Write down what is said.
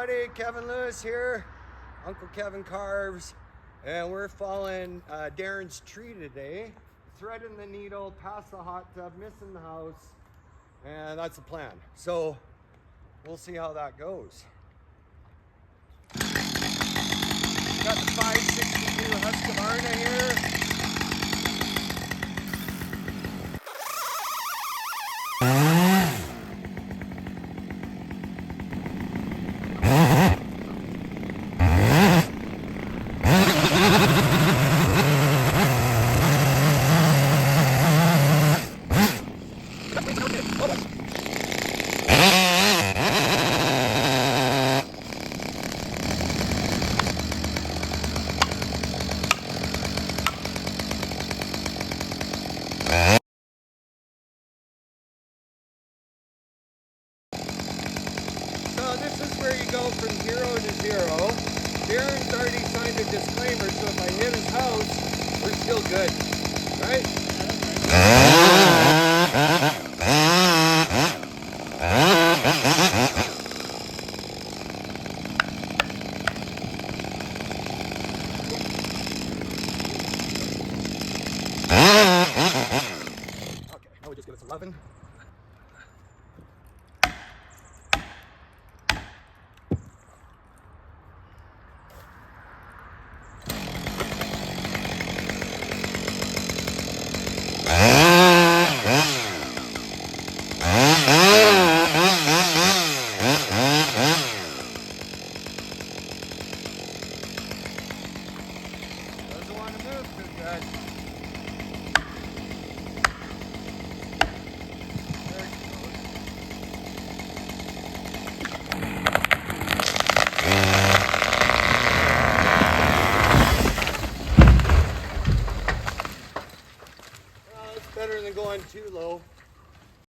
everybody, Kevin Lewis here, Uncle Kevin Carves, and we're following Darren's tree today, threading the needle, past the hot tub, missing the house, and that's the plan. So we'll see how that goes. Got the 562 Husqvarna here. So this is where you go from 0 to 0. Darren's already signed a disclaimer, so if I hit his house, we're still good, right? Okay, now we just give us 11. Doesn't want to move too good. There she goes. Well, it's better than going too low.